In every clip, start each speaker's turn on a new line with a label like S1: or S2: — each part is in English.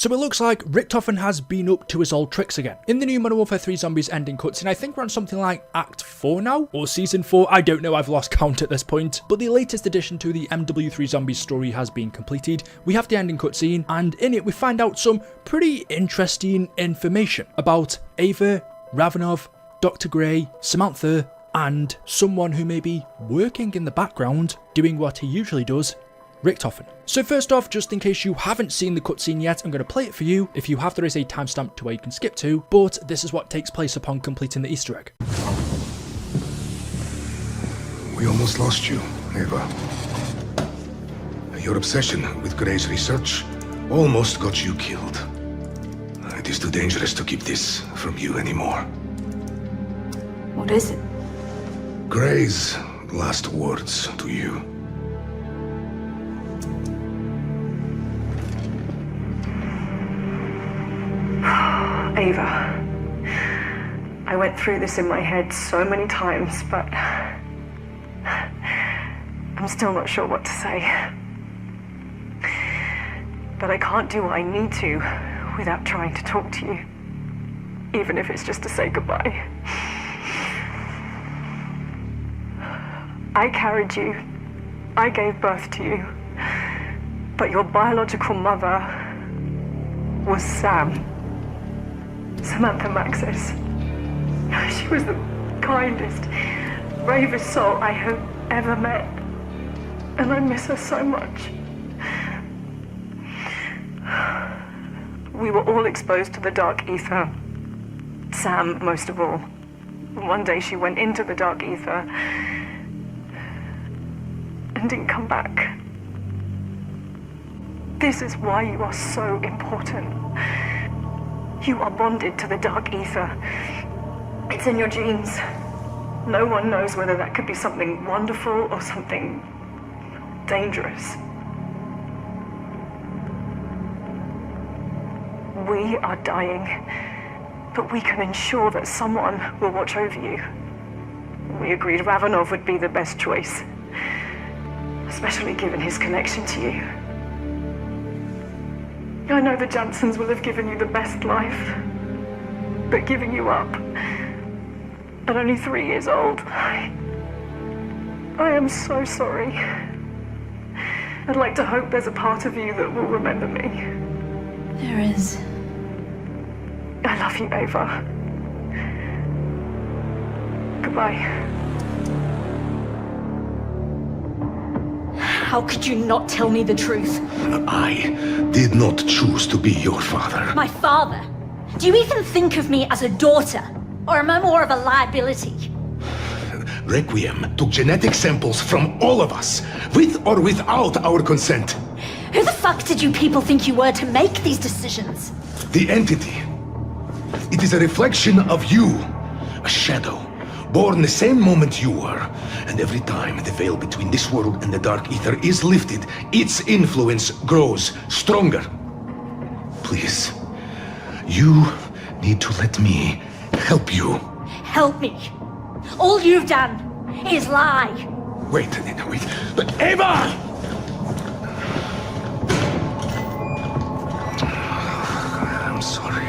S1: So it looks like Richtofen has been up to his old tricks again. In the new Modern Warfare 3 Zombies ending cutscene, I think we're on something like Act 4 now? Or Season 4? I don't know, I've lost count at this point. But the latest addition to the MW3 Zombies story has been completed. We have the ending cutscene, and in it we find out some pretty interesting information about Ava, Ravenov, Dr. Grey, Samantha, and someone who may be working in the background doing what he usually does, Richtofen. So first off, just in case you haven't seen the cutscene yet, I'm going to play it for you. If you have, there is a timestamp to where you can skip to, but this is what takes place upon completing the Easter egg.
S2: We almost lost you, Ava. Your obsession with Grey's research almost got you killed. It is too dangerous to keep this from you anymore.
S3: What is it?
S2: Grey's last words to you.
S3: Ava. I went through this in my head so many times, but I'm still not sure what to say. But I can't do what I need to without trying to talk to you, even if it's just to say goodbye. I carried you. I gave birth to you. But your biological mother was Sam. Samantha Maxis. She was the kindest, bravest soul I have ever met. And I miss her so much. We were all exposed to the dark ether. Sam, most of all. One day she went into the dark ether and didn't come back. This is why you are so important. You are bonded to the dark ether. It's in your genes. No one knows whether that could be something wonderful or something dangerous. We are dying, but we can ensure that someone will watch over you. We agreed Ravenov would be the best choice, especially given his connection to you. I know the Jansons will have given you the best life, but giving you up at only 3 years old, I am so sorry. I'd like to hope there's a part of you that will remember me.
S4: There is.
S3: I love you, Ava. Goodbye.
S4: How could you not tell me the truth?
S2: I did not choose to be your father.
S4: My father? Do you even think of me as a daughter? Or am I more of a liability?
S2: Requiem took genetic samples from all of us, with or without our consent.
S4: Who the fuck did you people think you were to make these decisions?
S2: The entity. It is a reflection of you. A shadow. Born the same moment you were. And every time the veil between this world and the dark ether is lifted, its influence grows stronger. Please. You need to let me help you.
S4: Help me. All you've done is lie.
S2: Wait. But Ava! I'm sorry.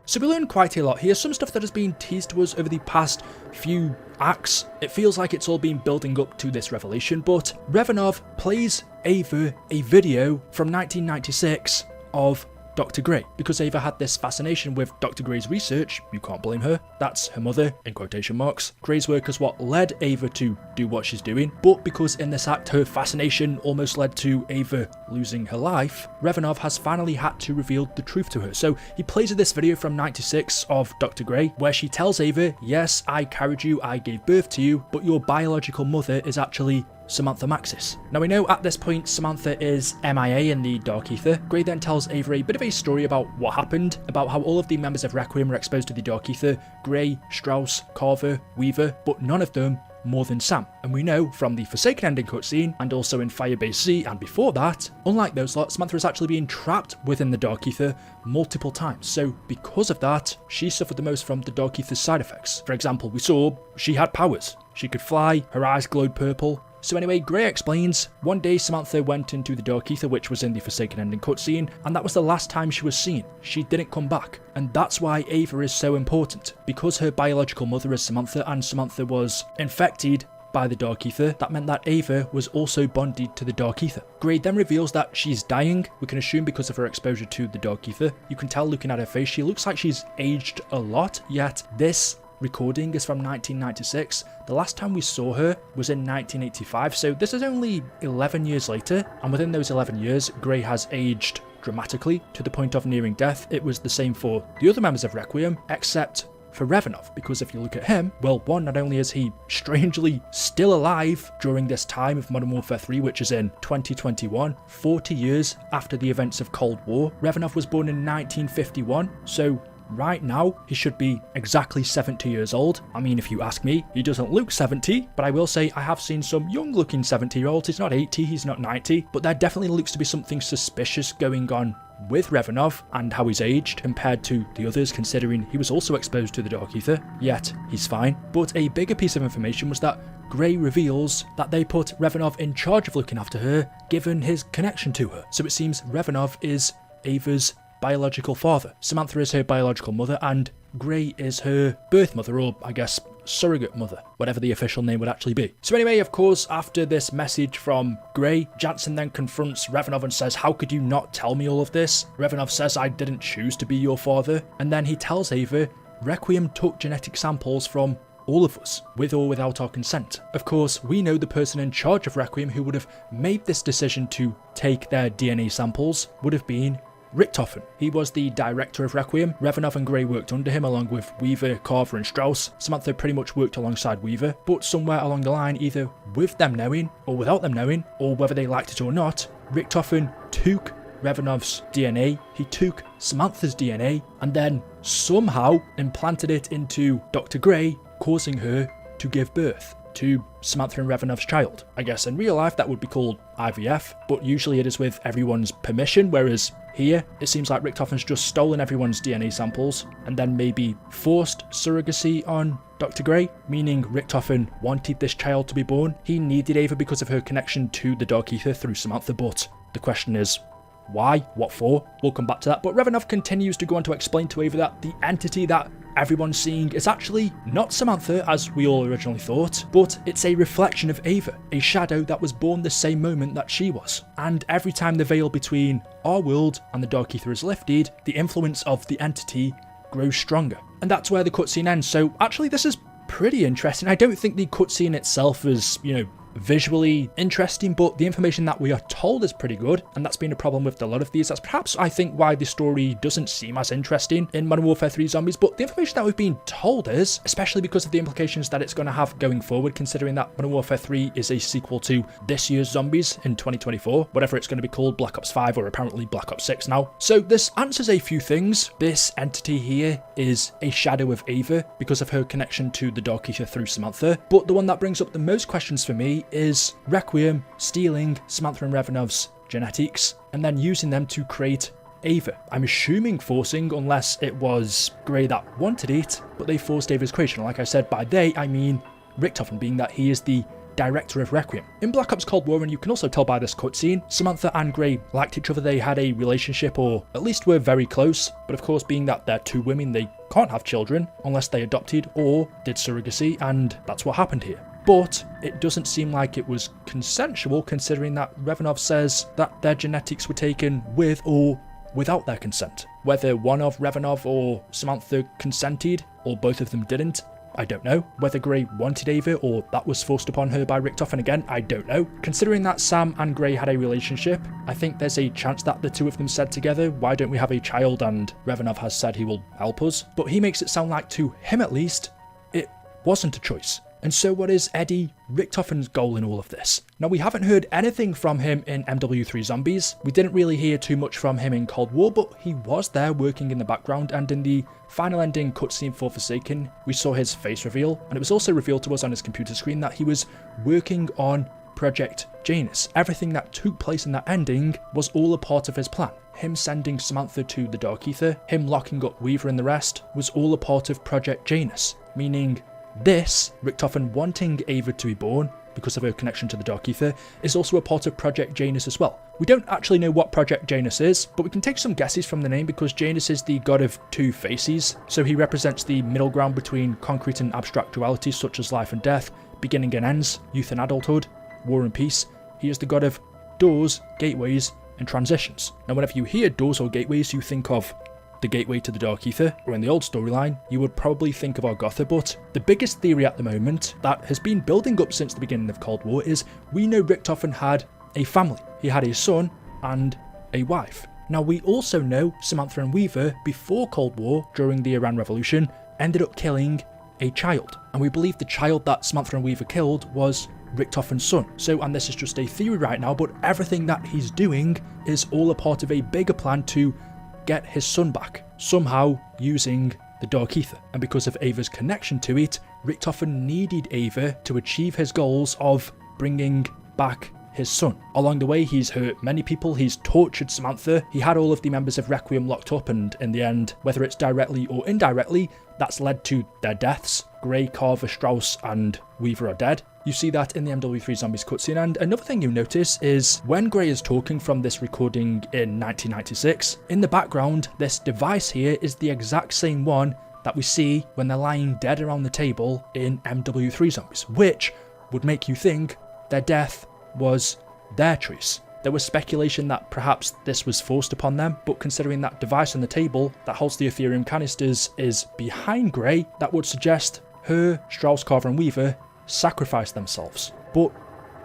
S1: So we learn quite a lot here, some stuff that has been teased to us over the past few acts. It feels like it's all been building up to this revelation, but Ravenov plays Ava a video from 1996 of Dr. Grey, because Ava had this fascination with Dr. Grey's research. You can't blame her. That's her mother, in quotation marks. Grey's work is what led Ava to do what she's doing, but because in this act her fascination almost led to Ava losing her life, Ravenov has finally had to reveal the truth to her. So he plays her this video from 96 of Dr. Grey, where she tells Ava, yes, I carried you, I gave birth to you, but your biological mother is actually Samantha Maxis. Now we know at this point Samantha is MIA in the Dark Ether. Grey then tells Ava a bit of a story about what happened, about how all of the members of Requiem were exposed to the Dark Ether, Grey, Strauss, Carver, Weaver, but none of them more than Sam. And we know from the Forsaken ending cutscene, and also in Firebase C and before that, unlike those lot, Samantha is actually being trapped within the Dark Ether multiple times. So because of that, she suffered the most from the Dark Ether's side effects. For example, we saw she had powers. She could fly, her eyes glowed purple. So anyway, Gray explains, one day Samantha went into the Dark Ether, which was in the Forsaken ending cutscene, and that was the last time she was seen. She didn't come back. And that's why Ava is so important. Because her biological mother is Samantha, and Samantha was infected by the Dark Ether, that meant that Ava was also bonded to the Dark Ether. Gray then reveals that she's dying. We can assume because of her exposure to the Dark Ether. You can tell looking at her face, she looks like she's aged a lot, yet this recording is from 1996. The last time we saw her was in 1985, so this is only 11 years later, and within those 11 years, Gray has aged dramatically to the point of nearing death. It was the same for the other members of Requiem, except for Revanov, because if you look at him, well, one, not only is he strangely still alive during this time of Modern Warfare 3, which is in 2021, 40 years after the events of Cold War. Revanov was born in 1951, so right now, he should be exactly 70 years old. I mean, if you ask me, he doesn't look 70, but I will say I have seen some young-looking 70-year-olds. He's not 80, he's not 90, but there definitely looks to be something suspicious going on with Revanov and how he's aged compared to the others, considering he was also exposed to the Dark Ether, yet he's fine. But a bigger piece of information was that Gray reveals that they put Revanov in charge of looking after her, given his connection to her. So it seems Revanov is Ava's biological father. Samantha is her biological mother, and Gray is her birth mother, or I guess surrogate mother, whatever the official name would actually be. So anyway, of course, after this message from Gray, Jansen then confronts Revanov and says, how could you not tell me all of this? Revanov says, I didn't choose to be your father. And then he tells Ava, Requiem took genetic samples from all of us, with or without our consent. Of course, we know the person in charge of Requiem who would have made this decision to take their DNA samples would have been Richtofen. He was the director of Requiem. Revanov and Gray worked under him along with Weaver, Carver and Strauss. Samantha pretty much worked alongside Weaver, but somewhere along the line, either with them knowing or without them knowing, or whether they liked it or not, Richtofen took Revanov's DNA, he took Samantha's DNA, and then somehow implanted it into Dr. Gray, causing her to give birth to Samantha and Revanov's child. I guess in real life that would be called IVF, but usually it is with everyone's permission, whereas here it seems like Richtofen's just stolen everyone's DNA samples and then maybe forced surrogacy on Dr. Gray, meaning Richtofen wanted this child to be born. He needed Ava because of her connection to the Dark Ether through Samantha, but the question is, why? What for? We'll come back to that, but Revanov continues to go on to explain to Ava that the entity that everyone's seeing is actually not Samantha as we all originally thought, but it's a reflection of Ava, a shadow that was born the same moment that she was. And every time the veil between our world and the Dark Ether is lifted, the influence of the entity grows stronger. And that's where the cutscene ends. So actually this is pretty interesting. I don't think the cutscene itself is, visually interesting, but the information that we are told is pretty good, and that's been a problem with a lot of these. That's perhaps, I think, why the story doesn't seem as interesting in Modern Warfare 3 Zombies, but the information that we've been told is, especially because of the implications that it's going to have going forward, considering that Modern Warfare 3 is a sequel to this year's Zombies in 2024, whatever it's going to be called, Black Ops 5 or apparently Black Ops 6 now. So this answers a few things. This entity here is a shadow of Ava because of her connection to the Dark Ether through Samantha, but the one that brings up the most questions for me is Requiem stealing Samantha and Revanov's genetics and then using them to create Ava. I'm assuming forcing, unless it was Gray that wanted it, but they forced Ava's creation. Like I said, by they, I mean Richtofen, being that he is the director of Requiem. In Black Ops Cold War, and you can also tell by this cutscene, Samantha and Gray liked each other. They had a relationship, or at least were very close, but of course being that they're two women, they can't have children unless they adopted or did surrogacy, and that's what happened here. But it doesn't seem like it was consensual, considering that Revanov says that their genetics were taken with or without their consent. Whether one of Revanov or Samantha consented, or both of them didn't, I don't know. Whether Gray wanted Ava or that was forced upon her by Richtofen again, I don't know. Considering that Sam and Gray had a relationship, I think there's a chance that the two of them said together, why don't we have a child, and Revanov has said he will help us. But he makes it sound like, to him at least, it wasn't a choice. And so what is Eddie Richtofen's goal in all of this? Now, we haven't heard anything from him in MW3 Zombies. We didn't really hear too much from him in Cold War, but he was there working in the background, and in the final ending cutscene for Forsaken, we saw his face reveal, and it was also revealed to us on his computer screen that he was working on Project Janus. Everything that took place in that ending was all a part of his plan. Him sending Samantha to the Dark Ether, him locking up Weaver and the rest, was all a part of Project Janus, meaning this, Richtofen wanting Ava to be born, because of her connection to the Dark Ether, is also a part of Project Janus as well. We don't actually know what Project Janus is, but we can take some guesses from the name because Janus is the god of two faces, so he represents the middle ground between concrete and abstract dualities such as life and death, beginning and ends, youth and adulthood, war and peace. He is the god of doors, gateways, and transitions. Now whenever you hear doors or gateways, you think of the gateway to the Dark Ether, or in the old storyline, you would probably think of Argotha, but the biggest theory at the moment that has been building up since the beginning of Cold War is we know Richtofen had a family. He had a son and a wife. Now we also know Samantha and Weaver, before Cold War, during the Iran Revolution, ended up killing a child. And we believe the child that Samantha and Weaver killed was Richtofen's son. So, and this is just a theory right now, but everything that he's doing is all a part of a bigger plan to get his son back, somehow using the Dark Ether. And because of Ava's connection to it, Richtofen needed Ava to achieve his goals of bringing back his son. Along the way, he's hurt many people, he's tortured Samantha, he had all of the members of Requiem locked up, and in the end, whether it's directly or indirectly, that's led to their deaths. Grey, Carver, Strauss, and Weaver are dead. You see that in the MW3 Zombies cutscene, and another thing you'll notice is when Grey is talking from this recording in 1996, in the background, this device here is the exact same one that we see when they're lying dead around the table in MW3 Zombies, which would make you think their death was their choice. There was speculation that perhaps this was forced upon them, but considering that device on the table that holds the Ethereum canisters is behind Grey, that would suggest her, Strauss, Carver and Weaver sacrificed themselves. But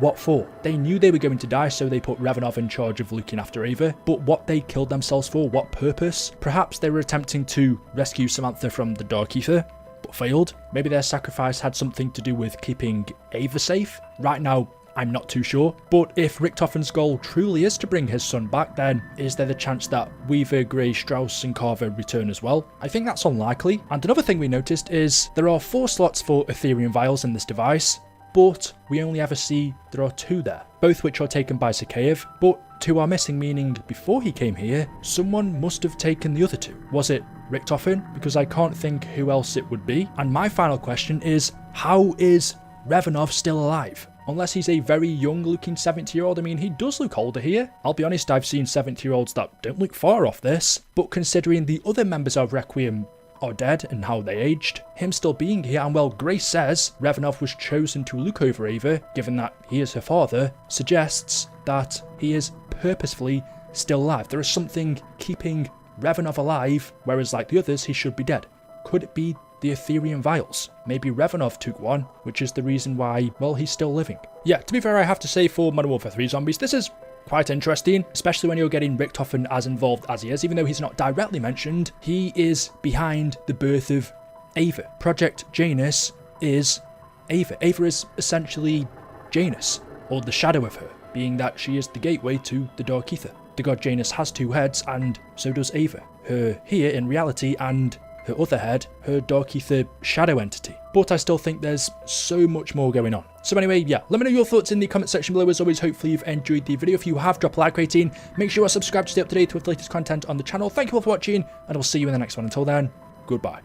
S1: what for? They knew they were going to die, so they put Revanov in charge of looking after Ava, but what they killed themselves for, what purpose? Perhaps they were attempting to rescue Samantha from the Dark Ether, but failed. Maybe their sacrifice had something to do with keeping Ava safe. Right now, I'm not too sure, but if Richtofen's goal truly is to bring his son back, then is there the chance that Weaver, Grey, Strauss and Carver return as well? I think that's unlikely. And another thing we noticed is there are 4 slots for Ethereum vials in this device, but we only ever see there are 2 there, both which are taken by Sakaev, but 2 are missing, meaning before he came here, someone must have taken the other 2. Was it Richtofen? Because I can't think who else it would be. And my final question is, how is Revanov still alive? Unless he's a very young looking 70-year-old. I mean, he does look older here. I'll be honest, I've seen 70-year-olds that don't look far off this. But considering the other members of Requiem are dead and how they aged, him still being here, and well, Grace says Revanov was chosen to look over Ava, given that he is her father, suggests that he is purposefully still alive. There is something keeping Revanov alive, whereas like the others, he should be dead. Could it be the Ethereum vials? Maybe Revanov took one, which is the reason why, well, he's still living. Yeah, to be fair, I have to say for Modern Warfare 3 Zombies, this is quite interesting, especially when you're getting Richtofen as involved as he is. Even though he's not directly mentioned, he is behind the birth of Ava. Project Janus is Ava. Ava is essentially Janus, or the shadow of her, being that she is the gateway to the Dark Ether. The god Janus has 2 heads, and so does Ava. Her here in reality, and her other head, her Dark Ether shadow entity. But I still think there's so much more going on. So anyway, yeah, let me know your thoughts in the comment section below. As always, hopefully you've enjoyed the video. If you have, drop a like rating. Make sure you are subscribed to stay up to date with the latest content on the channel. Thank you all for watching, and I'll see you in the next one. Until then, goodbye.